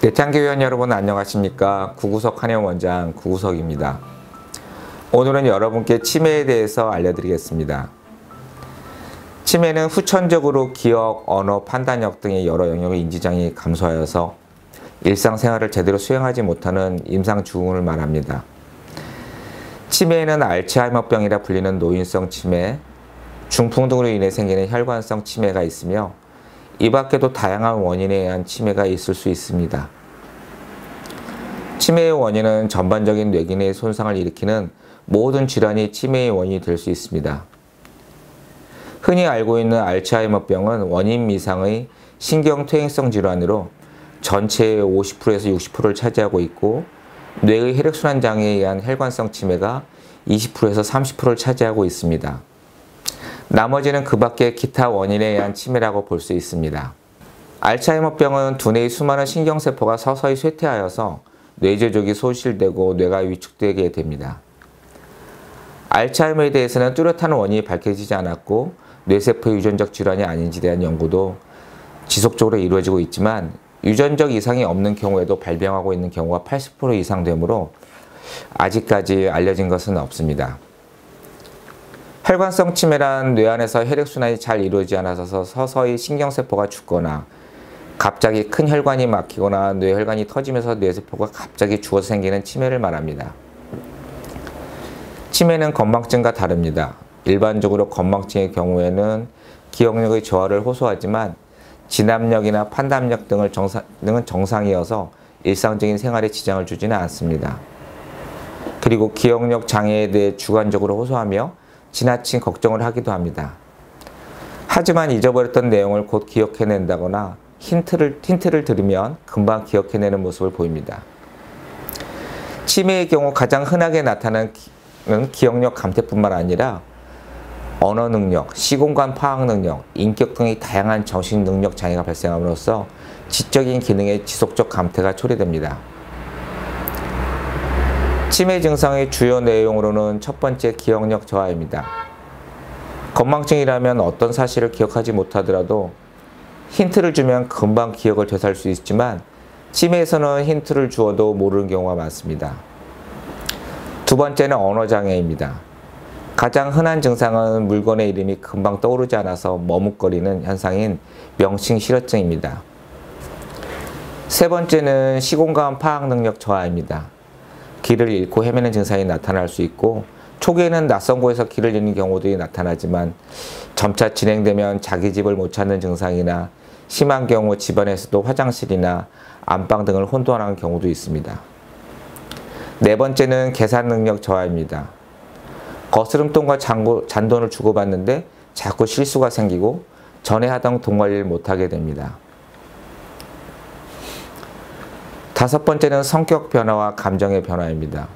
대창교회원 여러분 안녕하십니까? 구구석 한영원장 구구석입니다. 오늘은 여러분께 치매에 대해서 알려드리겠습니다. 치매는 후천적으로 기억, 언어, 판단력 등의 여러 영역의 인지장애 감소하여서 일상생활을 제대로 수행하지 못하는 임상증후군을 말합니다. 치매에는 알츠하이머병이라 불리는 노인성 치매, 중풍 등으로 인해 생기는 혈관성 치매가 있으며 이 밖에도 다양한 원인에 의한 치매가 있을 수 있습니다. 치매의 원인은 전반적인 뇌기능의 손상을 일으키는 모든 질환이 치매의 원인이 될 수 있습니다. 흔히 알고 있는 알츠하이머병은 원인 미상의 신경퇴행성 질환으로 전체의 50%에서 60%를 차지하고 있고 뇌의 혈액순환 장애에 의한 혈관성 치매가 20%에서 30%를 차지하고 있습니다. 나머지는 그 밖의 기타 원인에 의한 치매라고 볼 수 있습니다. 알츠하이머병은 두뇌의 수많은 신경세포가 서서히 쇠퇴하여서 뇌조직이 소실되고 뇌가 위축되게 됩니다. 알츠하이머에 대해서는 뚜렷한 원인이 밝혀지지 않았고 뇌세포 유전적 질환이 아닌지에 대한 연구도 지속적으로 이루어지고 있지만 유전적 이상이 없는 경우에도 발병하고 있는 경우가 80% 이상 되므로 아직까지 알려진 것은 없습니다. 혈관성 치매란 뇌 안에서 혈액순환이 잘 이루어지지 않아서 서서히 신경세포가 죽거나 갑자기 큰 혈관이 막히거나 뇌혈관이 터지면서 뇌세포가 갑자기 죽어서 생기는 치매를 말합니다. 치매는 건망증과 다릅니다. 일반적으로 건망증의 경우에는 기억력의 저하를 호소하지만 진압력이나 판단력 등은 정상이어서 일상적인 생활에 지장을 주지는 않습니다. 그리고 기억력 장애에 대해 주관적으로 호소하며 지나친 걱정을 하기도 합니다. 하지만 잊어버렸던 내용을 곧 기억해낸다거나 힌트를 들으면 금방 기억해내는 모습을 보입니다. 치매의 경우 가장 흔하게 나타나는 기억력 감퇴뿐만 아니라 언어 능력, 시공간 파악 능력, 인격 등의 다양한 정신 능력 장애가 발생함으로써 지적인 기능의 지속적 감퇴가 초래됩니다. 치매 증상의 주요 내용으로는 첫 번째 기억력 저하입니다. 건망증이라면 어떤 사실을 기억하지 못하더라도 힌트를 주면 금방 기억을 되살릴 수 있지만 치매에서는 힌트를 주어도 모르는 경우가 많습니다. 두 번째는 언어장애입니다. 가장 흔한 증상은 물건의 이름이 금방 떠오르지 않아서 머뭇거리는 현상인 명칭실어증입니다. 세 번째는 시공간 파악 능력 저하입니다. 길을 잃고 헤매는 증상이 나타날 수 있고 초기에는 낯선 곳에서 길을 잃는 경우들이 나타나지만 점차 진행되면 자기 집을 못 찾는 증상이나 심한 경우 집안에서도 화장실이나 안방 등을 혼돈하는 경우도 있습니다. 네 번째는 계산 능력 저하입니다. 거스름돈과 잔돈을 주고받는데 자꾸 실수가 생기고 전에 하던 돈 관리를 못하게 됩니다. 다섯 번째는 성격 변화와 감정의 변화입니다.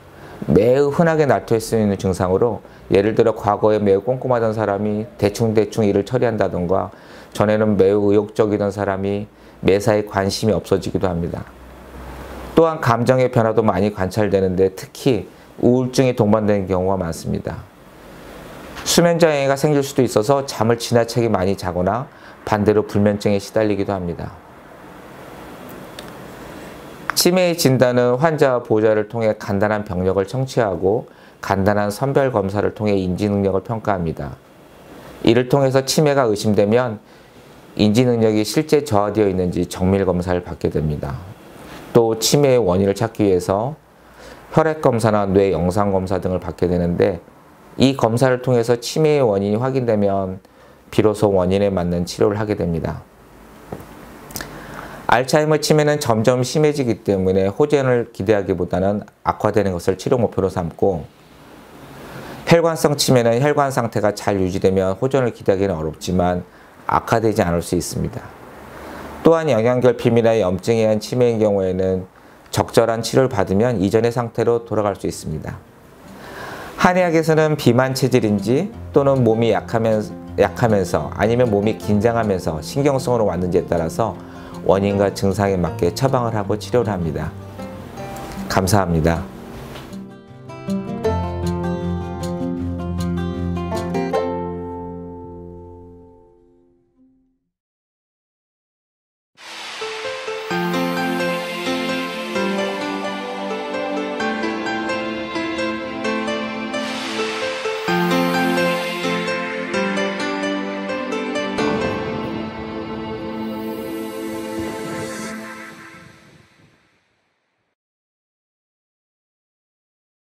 매우 흔하게 나타날 수 있는 증상으로 예를 들어 과거에 매우 꼼꼼하던 사람이 대충 일을 처리한다던가 전에는 매우 의욕적이던 사람이 매사에 관심이 없어지기도 합니다. 또한 감정의 변화도 많이 관찰되는데 특히 우울증이 동반되는 경우가 많습니다. 수면장애가 생길 수도 있어서 잠을 지나치게 많이 자거나 반대로 불면증에 시달리기도 합니다. 치매의 진단은 환자와 보호자를 통해 간단한 병력을 청취하고 간단한 선별 검사를 통해 인지 능력을 평가합니다. 이를 통해서 치매가 의심되면 인지 능력이 실제 저하되어 있는지 정밀 검사를 받게 됩니다. 또 치매의 원인을 찾기 위해서 혈액 검사나 뇌 영상 검사 등을 받게 되는데 이 검사를 통해서 치매의 원인이 확인되면 비로소 원인에 맞는 치료를 하게 됩니다. 알츠하이머 치매는 점점 심해지기 때문에 호전을 기대하기보다는 악화되는 것을 치료 목표로 삼고 혈관성 치매는 혈관 상태가 잘 유지되면 호전을 기대하기는 어렵지만 악화되지 않을 수 있습니다. 또한 영양결핍이나 염증에 의한 치매인 경우에는 적절한 치료를 받으면 이전의 상태로 돌아갈 수 있습니다. 한의학에서는 비만 체질인지 또는 몸이 약하면서 아니면 몸이 긴장하면서 신경성으로 왔는지에 따라서 원인과 증상에 맞게 처방을 하고 치료를 합니다. 감사합니다.